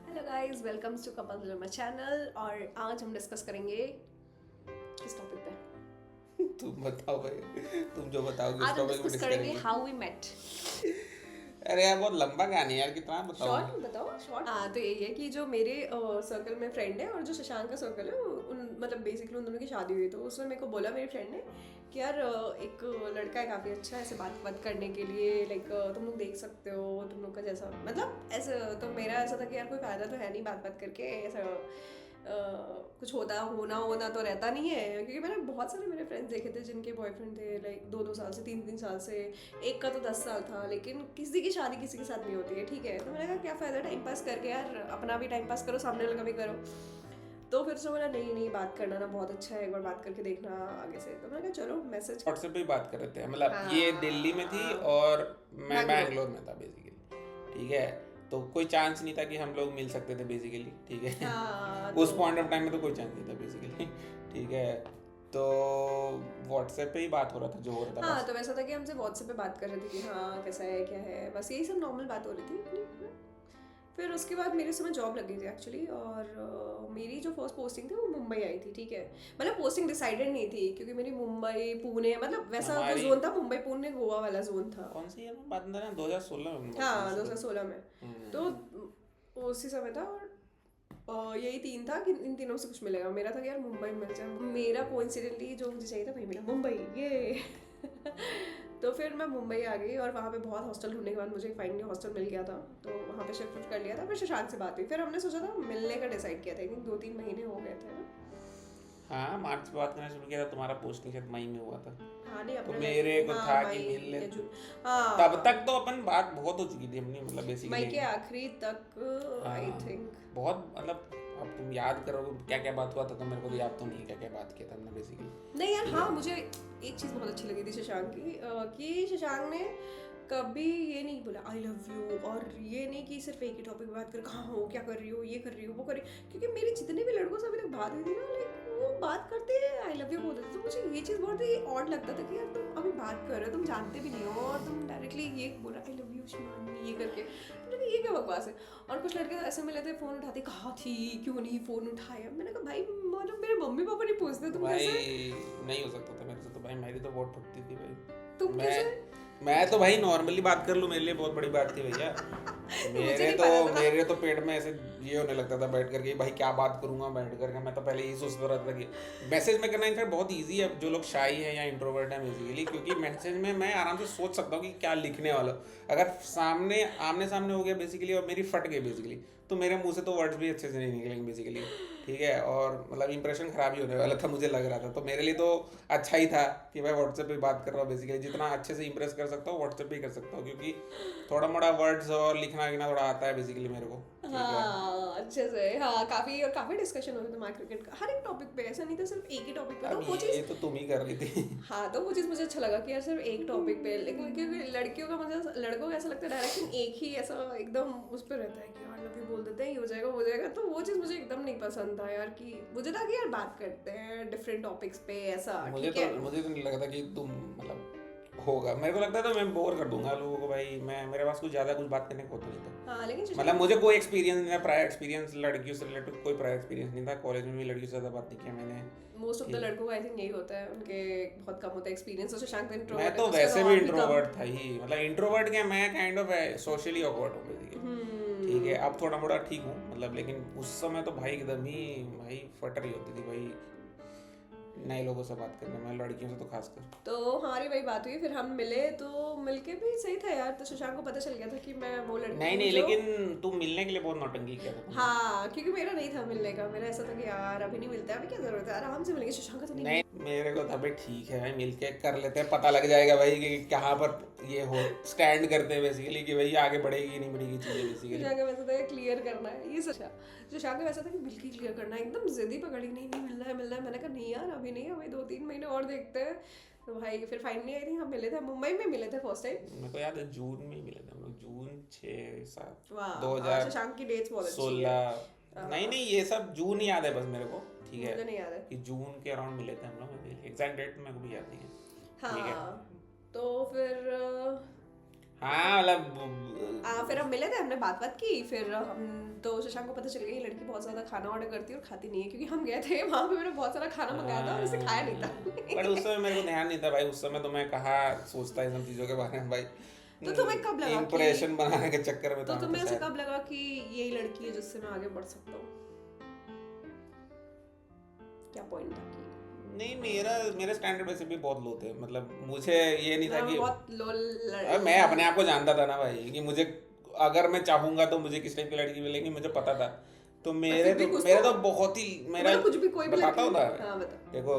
Hello guys, welcome to couple drama channel. और आज हम डिस्कस करेंगे किस टॉपिक पे? तुम बताओ भाई। तुम जो बताओगे उस आज हम टॉपिक पे डिस्कस डिस्कस करेंगे करेंगे। How we met. अरे यार बहुत लंबा कहानी है यार, कितना बताऊं शॉर्ट मैं। में बताओ, शॉर्ट। हाँ, तो यही है कि जो मेरे सर्कल में फ्रेंड है और जो शशांक का सर्कल है, उन मतलब बेसिकली उन दोनों की शादी हुई, तो उसने मेरे को बोला, मेरी फ्रेंड ने, कि यार एक लड़का है काफ़ी अच्छा, ऐसे बात करने के लिए, लाइक तुम लोग देख सकते हो, तुम लोग का जैसा, मतलब ऐसा। तो मेरा ऐसा था कि यार कोई फ़ायदा तो है नहीं बात करके, ऐसा कुछ होना तो रहता नहीं है, क्योंकि मैंने बहुत सारे मेरे फ्रेंड्स देखे थे जिनके बॉयफ्रेंड थे लाइक 2-2 साल से, 3-3 साल से। एक का तो 10 साल था, लेकिन किसी की शादी किसी के साथ नहीं होती है, ठीक है। तो मैंने कहा क्या फ़ायदा टाइम पास करके, यार अपना भी टाइम पास करो, सामने वाला का भी करो। तो फिर उसने बोला नहीं नहीं, बात करना ना बहुत अच्छा है, एक बार बात करके देखना आगे से। तो मैंने कहा चलो मैसेज। व्हाट्सएप पे ही बात कर रहे थे, मतलब ये दिल्ली में थी हाँ, और मैं बैंगलोर। बैंगलोर में था बेसिकली। ठीक है, तो कोई चांस नहीं था कि हम लोग मिल सकते थे बेसिकली। ठीक है हाँ उस तो पॉइंट ऑफ टाइम में तो कोई चांस नहीं था बेसिकली। ठीक है, तो व्हाट्सएप पे ही बात हो रहा था, जो हो रहा था हाँ, बस। तो वैसा था कि हमसे व्हाट्सएप पे बात कर रहे थे कि हाँ कैसा है, क्या है, बस यही सब नॉर्मल बात हो रही थी अपनी। फिर उसके बाद मेरे समय जॉब लग गई थी एक्चुअली, और मेरी जो फर्स्ट पोस्टिंग थी वो मुंबई आई थी, ठीक है। मतलब पोस्टिंग डिसाइडेड नहीं थी, क्योंकि मेरी मुंबई पुणे, मतलब वैसा जो हमारी जोन था, मुंबई पुणे गोवा वाला जोन था। कौन सी ईयर में बात ना, 2016 में बात करना हाँ, शुरू। 2016 में। तो उसी समय था, और यही तीन था कि इन तीनों से कुछ मिलेगा। मेरा था कि यार मुंबई मिल जाए, मेरा कोइंसिडेंटली जो मुझे चाहिए था वही मिला, मुंबई, ये। तो फिर मैं मुंबई आ गई, और वहाँ पे बहुत हॉस्टल ढूंढने के बाद मुझे फाइनली हॉस्टल मिल गया था, तो वहाँ पे शिफ्ट कर लिया था। फिर शशांक से बात हुई, फिर हमने सोचा था मिलने का डिसाइड किया था, आई थिंक 2-3 महीने हो गए थे ना। हाँ, मार्च से बात करना शुरू किया था, तुम्हारा पोस्टिंग शायद मई में हुआ था। हाँ नहीं, तो अप्रैल आई मेरे थिंक, को हाँ था कि मई मिल ले। या जून। तब हाँ, तक तो अपन बात बहुत हो चुकी थी अपनी, मतलब मई बेसिकली। के आखिरी तक आई हाँ, थिंक। बहुत मतलब। अब तुम याद करो क्या क्या बात हुआ था, तो मेरे को तो याद तो नहीं क्या क्या बात किया था हमने बेसिकली। नहीं यार, ठीक हाँ है। मुझे एक चीज़ बहुत अच्छी लगी थी शशांक की, कि शशांक ने कभी ये नहीं बोला आई लव यू, और ये नहीं कि सिर्फ एक ही टॉपिक पे बात कर, कहाँ हो, क्या कर रही हो, ये कर रही हो, वो कर रही हो। क्योंकि मेरी जितने भी लड़कों से अभी तक बात हुई थी ना, लाइक वो बात करते हैं आई लव यू बोलते थे, तो मुझे ये चीज़ बहुत ही ऑड लगता था कि यार तुम अभी बात कर रहे हो, तुम जानते भी नहीं हो, और तुम डायरेक्टली ये बोल रहे आई लव यू शिवानी, ये करके। तो लगा ये क्या बकवास है। और कुछ लड़के ऐसे मिले थे, फ़ोन उठाते, कहाँ थी, क्यों नहीं फ़ोन उठाया। मैंने कहा भाई, मतलब मेरे मम्मी पापा नहीं पूछते, तुम भाई कैसे, नहीं हो सकता था मेरे से, तो भाई मेरी तो बहुत फटती थी भाई। तुम मैं कैसे। मैं तो भाई नॉर्मली बात कर लूँ, मेरे लिए बहुत बड़ी बात थी भैया। मुझे मेरे नहीं तो पता था। मेरे तो पेट में ऐसे ये होने लगता था बैठ करके, भाई क्या बात करूंगा बैठ करके। मैं तो पहले यही सोचता रहता था कि मैसेज में करना इनफैक्ट बहुत इजी है, जो लोग शाई है या इंट्रोवर्ट है बेसिकली, क्योंकि मैसेज में मैं आराम से सोच सकता हूँ कि क्या लिखने वाला हूँ। अगर सामने आमने सामने हो गया बेसिकली और मेरी फट गई बेसिकली, तो मेरे मुंह से तो वर्ड्स भी अच्छे से नहीं निकलेंगे बेसिकली। ठीक है, और मतलब इंप्रेशन खराब ही होने वाला था, मुझे लग रहा था। तो मेरे लिए तो अच्छा ही था कि मैं व्हाट्सएप पे बात कर रहा हूँ बेसिकली। जितना अच्छे से इंप्रेस कर सकता हूँ व्हाट्सएप पे ही कर सकता हूँ, क्योंकि थोड़ा मोड़ा वर्ड्स और लिखना लिखना थोड़ा आता है बेसिकली मेरे को। ठीक है। हाँ अच्छे से, हाँ काफी और काफी डिस्कशन हो रहा था क्रिकेट का, हर एक टॉपिक पे, ऐसा नहीं था सिर्फ एक ही टॉपिक पे, तो अब वो चीज़। ये तो तुम ही कर रही थी। हाँ, तो वो चीज़ मुझे अच्छा लगा कि यार सिर्फ एक टॉपिक पे, लेकिन क्योंकि लड़कियों का मतलब, लड़कों का ऐसा लगता है डायरेक्शन एक ही ऐसा एकदम उस पर रहता है कि यार लव यू बोल देते हैं, ये हो जाएगा वो हो जाएगा। तो वो चीज़ मुझे एकदम नहीं पसंद था यार, कि मुझे था कि यार बात करते हैं डिफरेंट टॉपिक्स पे, ऐसा ठीक है। मुझे तो नहीं लगता कि तुम मतलब होगा। मेरे को लगता था मैं बोर कर दूंगा लोगों को भाई। मैं मेरे पास कुछ ज़्यादा कुछ बात करने को होता नहीं था। हाँ लेकिन मतलब शशांक। मुझे कोई एक्सपीरियंस नहीं था, प्रायर एक्सपीरियंस लड़कियों से रिलेटेड कोई प्रायर एक्सपीरियंस नहीं था। कॉलेज में भी लड़कियों से ज़्यादा बात नहीं किया मैंने। मोस्ट ऑफ द ठीक। लड़कों का आई थिंक यही होता है, उनके बहुत कम होता है एक्सपीरियंस। और शशांक तो मैं इंट्रोवर्ट है, तो तो उसका वैसे तो भी और भी कम। इंट्रोवर्ट था ही, मतलब इंट्रोवर्ट क्या, मैं काइंड ऑफ सोशली ऑकवर्ड हूँ बेसिकली। ठीक है, हम्म। अब थोड़ा मोड़ा ठीक हूँ मतलब, लेकिन उस समय तो भाई एकदम ही भाई फट रही होती थी भाई नए लोगों से बात करने में, लड़कियों से तो खासकर। तो हमारी वही बात हुई, फिर हम मिले, तो मिलके भी सही था यार। तो शशांक को पता चल गया था कि मैं वो लड़की नहीं हूँ नहीं, जो। लेकिन तुम मिलने के लिए बहुत नौटंकी किया था तुमने। हाँ, क्योंकि मेरा नहीं था मिलने का, मेरा ऐसा था कि यार अभी नहीं मिलता है, अभी क्या जरूरत है, आराम से मिलेंगे। शशांक का तो नहीं नहीं, मिल। मेरे को था भाई ठीक है भाई, मिलके कर लेते हैं, पता लग जाएगा भाई कि कहाँ पर ये हो स्टैंड करते हैं बेसिकली, कि भाई आगे बढ़ेगी नहीं बढ़ेगी चीज़ें बेसिकली। शशांक का वैसा था क्लियर करना है ये सच। शशांक का वैसा था कि मिलके क्लियर करना है, एकदम जिद्दी पकड़ी, नहीं नहीं मिलना है मिलना है। मैंने कहा नहीं यार अभी नहीं, अभी 2-3 महीने और देखते हैं। तो भाई फिर फाइनली आई थिंक हम मिले थे, मुंबई में मिले थे फर्स्ट टाइम। मेरे को याद है जून में ही मिले थे हम लोग, जून 6-7 दो वाह, हजार शशांक की डेट्स बहुत अच्छी है। सोलह नहीं नहीं, ये सब जून ही याद है बस मेरे को। ठीक है, मुझे नहीं याद है। कि जून के अराउंड मिले थे हम लोग, एग्जैक्ट डेट मेरे को भी याद नहीं है। ठीक है। हाँ, तो फिर हाँ मतलब फिर हम मिले थे, हमने बात बात की, फिर हम तो शशांक को पता चल गया ये लड़की बहुत ज़्यादा खाना ऑर्डर करती है और खाती नहीं है, क्योंकि हम गए थे वहाँ पे, मैंने बहुत सारा खाना मंगाया था और उसे खाया नहीं था। बट उस समय मेरे को ध्यान नहीं था भाई, उस समय तो मैं कहाँ सोचता इन सब चीज़ों के बारे में भाई। तो तुम्हें कब लगा इंप्रेशन बनाने के चक्कर में तो तुम्हें ऐसे कब लगा कि यही लड़की है जिससे मैं आगे बढ़ सकता हूँ? क्या पॉइंट था कि नहीं, मेरे स्टैंडर्ड वैसे भी बहुत लो थे, मतलब मुझे ये नहीं था कि बहुत लो मैं अपने आप को जानता था ना भाई कि मुझे अगर मैं चाहूंगा तो मुझे किस टाइप की लड़की मिलेगी, मुझे पता था। तो मेरे तो बहुत ही मेरा कुछ भी कोई भी बताता हूँ हाँ, बता। देखो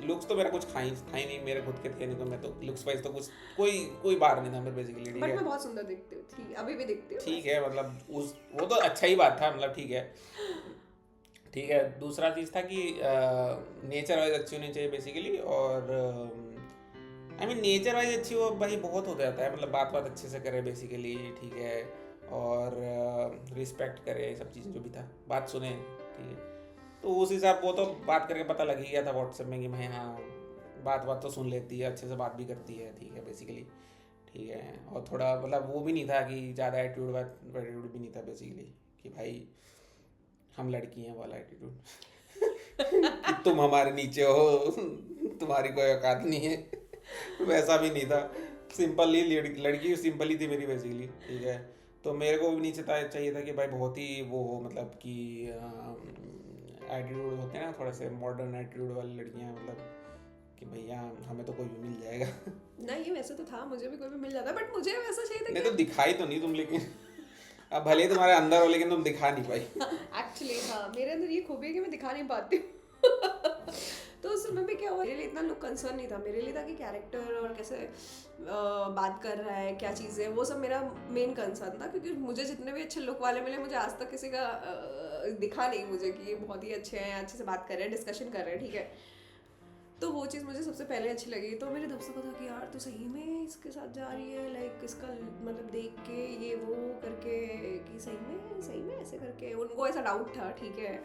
लुक्स तो मेरा कुछ था ही नहीं, मेरे खुद के थे नहीं, तो मैं तो लुक्स वाइज तो कुछ कोई बात नहीं था मेरे बेसिकली। ठीक है, बट मैं बहुत सुंदर दिखती हूँ, ठीक, अभी भी दिखती हूँ। ठीक है, मतलब वो तो अच्छा ही बात था, मतलब ठीक है। दूसरा चीज़ था कि नेचर वाइज अच्छी होनी चाहिए बेसिकली, और आई मीन नेचर वाइज अच्छी हो भाई बहुत हो जाता है, मतलब बात अच्छे से करे बेसिकली, ठीक है, और रिस्पेक्ट करे, ये सब चीज़ें जो भी था, बात सुने, ठीक है। तो उस हिसाब वो तो बात करके पता लग ही गया था व्हाट्सएप में कि भाई हाँ बात तो सुन लेती है, अच्छे से बात भी करती है, ठीक है बेसिकली, ठीक है। और थोड़ा मतलब वो भी नहीं था कि ज़्यादा एटीट्यूड भी नहीं था बेसिकली, कि भाई हम लड़की हैं वाला एटीट्यूड तुम हमारे नीचे हो, तुम्हारी कोई औकात नहीं है, वैसा भी नहीं था। सिंपल ही लड़की सिंपल ही थी मेरी बेसिकली, ठीक है। तो मेरे को भी नीचे चाहिए था कि भाई बहुत ही वो हो, मतलब कि एटीट्यूड होते हैं ना थोड़ा से मॉडर्न एटीट्यूड वाली लड़कियां, मतलब कि भैया हमें तो कोई भी मिल जाएगा। नहीं वैसे तो था, मुझे भी कोई भी मिल जाता, बट मुझे वैसा चाहिए था। नहीं तो दिखाई तो नहीं तुम, लेकिन अब भले ही तुम्हारे अंदर हो लेकिन तुम दिखा नहीं पाई। एक्चुअली हाँ, मेरे अंदर ये खूबी है कि मैं दिखा नहीं पाती हूँ तो उस समय पे क्या हुआ, मेरे लिए इतना लुक कंसर्न नहीं था, मेरे लिए था कि कैरेक्टर और कैसे बात कर रहा है, क्या चीज़ें, वो सब मेरा मेन कंसर्न था। क्योंकि मुझे जितने भी अच्छे लुक वाले मिले, मुझे आज तक किसी का दिखा नहीं मुझे कि ये बहुत ही अच्छे हैं, अच्छे से बात कर रहे हैं, डिस्कशन कर रहे हैं, ठीक है। तो वो चीज़ मुझे सबसे पहले अच्छी लगी। तो मेरे दोस्तों को था कि यार तो सही में इसके साथ जा रही है, लाइक इसका मतलब देख के ये वो करके कि सही में ऐसे करके, उनको ऐसा डाउट था, ठीक है।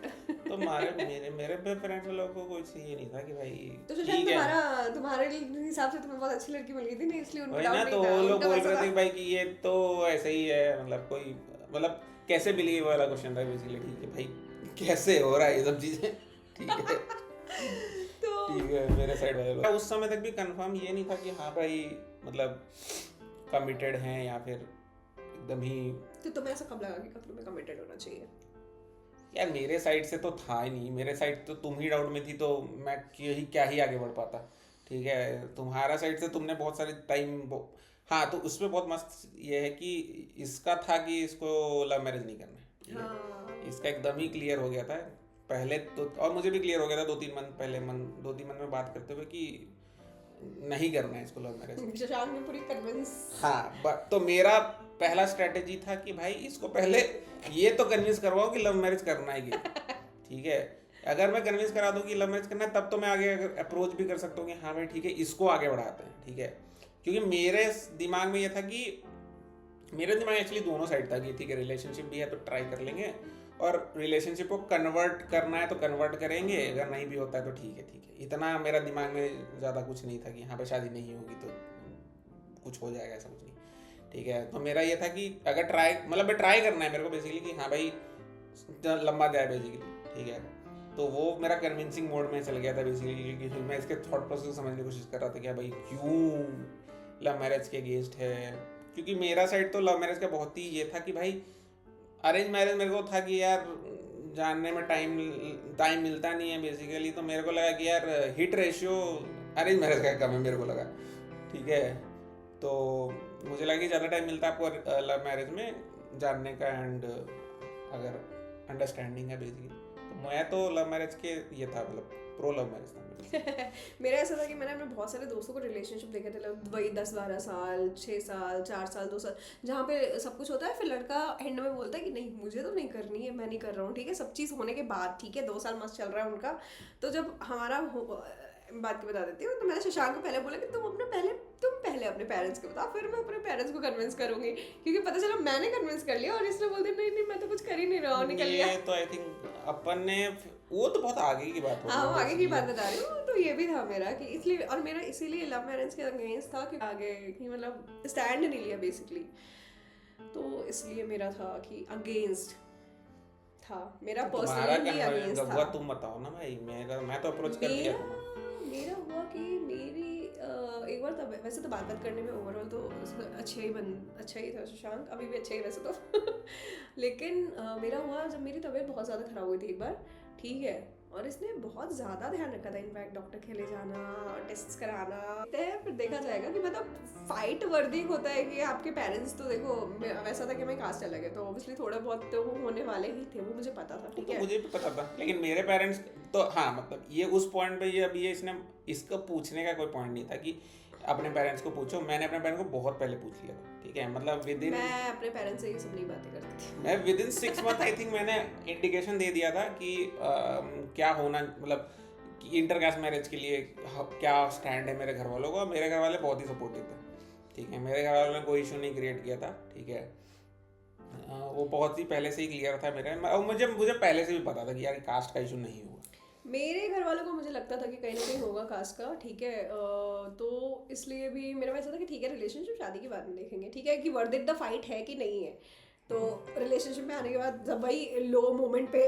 तो मेरे फ्रेंड्स लोगों को कोई ये नहीं था कि भाई तो शायद तुम्हारे हिसाब से तुम्हें बहुत अच्छी लड़की मिल गई थी ना, इसलिए उनको डाउट नहीं था। तो वो लोग बोल रहे थे भाई कि ये तो ऐसे ही है, मतलब कोई मतलब कैसे बिलीव वाला क्वेश्चन था बेसिकली, ठीक है भाई कैसे हो रहा है ये सब चीजें, ठीक है। ठीक है, मेरे साइड वाले लोग उस समय तक भी कंफर्म ये नहीं था कि हाँ भाई मतलब कमिटेड हैं या फिर एकदम ही। तो तुम्हें ऐसा कब लगा कि कब तुम्हें कमिटेड होना चाहिए? यार मेरे साइड से तो था ही नहीं, मेरे साइड तो तुम ही डाउट में थी, तो मैं क्या ही आगे बढ़ पाता, ठीक है। तुम्हारा साइड से तुमने बहुत सारे टाइम हाँ, तो उसमें बहुत मस्त ये है कि इसका था कि इसको लव मैरिज नहीं करना है, हाँ। इसका एकदम ही क्लियर हो गया था पहले तो, और मुझे भी क्लियर हो गया था 2-3 मंथ में बात करते हुए कि नहीं करना है इसको लव मैरिज। शशांक ने पूरी कन्विंस, हाँ, तो मेरा पहला स्ट्रेटेजी था कि भाई इसको पहले ये तो कन्विंस करवाओ कि लव मैरिज करना ही ठीक है। अगर मैं कन्विंस करा दूं कि लव मैरिज करना है, तब तो मैं आगे अप्रोच भी कर सकता हूँ कि हाँ भाई ठीक है इसको आगे बढ़ाते हैं, ठीक है। क्योंकि मेरे दिमाग में ये था कि मेरे दिमाग एक्चुअली दोनों साइड था कि ठीक है रिलेशनशिप भी है तो ट्राई कर लेंगे, और रिलेशनशिप को कन्वर्ट करना है तो कन्वर्ट करेंगे, अगर नहीं भी होता है तो ठीक है। इतना मेरा दिमाग में ज़्यादा कुछ नहीं था कि हाँ भाई शादी नहीं होगी तो कुछ हो जाएगा, ऐसा कुछ नहीं, ठीक है। तो मेरा ये था कि अगर ट्राई करना है मेरे को बेसिकली कि हाँ भाई लंबा जाए बेसिकली, ठीक है। तो वो मेरा कन्विंसिंग मोड में चल गया था बेसिकली, क्योंकि मैं इसके थॉट प्रोसेस समझने की कोशिश कर रहा था कि भाई क्यों लव मैरिज के अगेंस्ट है। क्योंकि मेरा साइड तो लव मैरिज का बहुत ही ये था कि भाई अरेंज मैरिज मेरे को था कि यार जानने में टाइम मिलता नहीं है बेसिकली, तो मेरे को लगा कि यार हिट रेशियो अरेंज मैरिज का कम है मेरे को लगा, ठीक है। तो मुझे लगा कि ज़्यादा टाइम मिलता है आपको लव मैरिज में जानने का, एंड अगर अंडरस्टैंडिंग है बेसिकली, तो मैं तो लव मैरिज के ये था, मतलब प्रो लव मैरिज था मेरा ऐसा था कि मैंने अपने बहुत सारे दोस्तों को रिलेशनशिप देखे थे, वही 10-12 साल, 6 साल, 4 साल, 2 साल, जहाँ पे सब कुछ होता है, फिर लड़का एंड में बोलता है कि नहीं मुझे तो नहीं करनी है, मैं नहीं कर रहा हूँ, ठीक है। सब चीज़ होने के बाद, ठीक है, 2 साल मस्त चल रहा है उनका। तो जब हमारा बात की बता देती हूँ, तो मैंने शशांक को पहले बोला कि तुम पहले अपने पेरेंट्स को बताओ, फिर मैं अपने पेरेंट्स को कन्विंस करूंगी, क्योंकि पता चला मैंने कन्विंस कर लिया और इसलिए बोलते नहीं मैं तो कुछ कर ही नहीं रहा हूँ, निकल लिया। तो आई थिंक अपन ने वो तो बहुत आगे की बात हो, हाँ आगे की बात बता रही हूँ। तो ये भी था मेरा कि इसलिए, और मेरा इसीलिए लव मैरिज के अगेंस्ट था कि आगे कि मतलब स्टैंड नहीं लिया बेसिकली, तो इसलिए मेरा था कि अगेंस्ट था, मेरा तुम्हारा पर्सनली क्या अगेंस्ट हुआ था। तुम बताओ ना भाई, मैं तो अप्रोच कर दिया था ना। मेरा हुआ कि मेरी एक बार तब, वैसे तो बात करने में ओवरऑल तो अच्छा ही था शशांक, अभी भी अच्छा ही वैसे तो लेकिन मेरा हुआ जब मेरी तबीयत बहुत ज़्यादा ख़राब हुई थी एक बार, ठीक है, और इसने बहुत ज़्यादा ध्यान रखा था, इनफैक्ट डॉक्टर के ले जाना, टेस्ट कराना, फिर देखा जाएगा कि मतलब फाइट वर्दी होता है कि आपके पेरेंट्स तो देखो, वैसा था कि मैं कास्ट अलग है तो ऑब्वियसली थोड़ा बहुत तो वो होने वाले ही थे, वो मुझे पता था, ठीक तो है। मुझे भी पता था, लेकिन मेरे पेरेंट्स तो हाँ मतलब ये उस पॉइंट पे ये अभी ये इसने इसका पूछने का कोई पॉइंट नहीं था कि अपने पेरेंट्स को पूछो। मैंने अपने पेरेंट्स को बहुत पहले पूछ लिया था, ठीक है, मतलब मैं अपने पेरेंट्स से ये सब नहीं बातें करती थी। मैं with in 6 month I think मैंने इंडिकेशन दे दिया था कि क्या होना, मतलब कि इंटर कास्ट मैरिज के लिए क्या स्टैंड है मेरे घर वालों का। मेरे घर वाले बहुत ही सपोर्टिव थे, ठीक है, मेरे घर वालों ने कोई इशू नहीं क्रिएट किया था, ठीक है। वो बहुत ही पहले से ही क्लियर था मेरे, और मुझे पहले से भी पता था कि यार कास्ट का इशू नहीं होगा। मेरे घर वालों को मुझे लगता था कि कहीं ना कहीं होगा कास्ट का, ठीक है, तो इसलिए भी मेरा वैसा था कि ठीक है रिलेशनशिप शादी की बात नहीं देखेंगे, ठीक है, कि वर्थ इट द फाइट है कि नहीं है। तो रिलेशनशिप में आने के बाद जब वही लो मोमेंट पे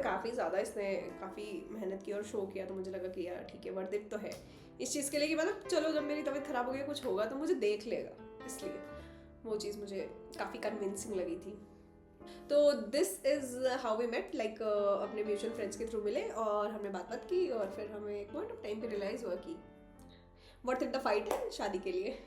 काफ़ी ज़्यादा इसने काफ़ी मेहनत की और शो किया, तो मुझे लगा कि यार ठीक है वर्थ इट तो है इस चीज़ के लिए कि मतलब चलो जब मेरी तबीयत ख़राब हो गई कुछ होगा तो मुझे देख लेगा, इसलिए वो चीज़ मुझे काफ़ी कन्विंसिंग लगी थी। तो this is how we met, like अपने म्यूचुअल फ्रेंड्स के थ्रू मिले और हमने बात की और फिर हमें एक पॉइंट ऑफ टाइम पे रियलाइज़ हुआ कि वर्थ इट द फाइट है शादी के लिए।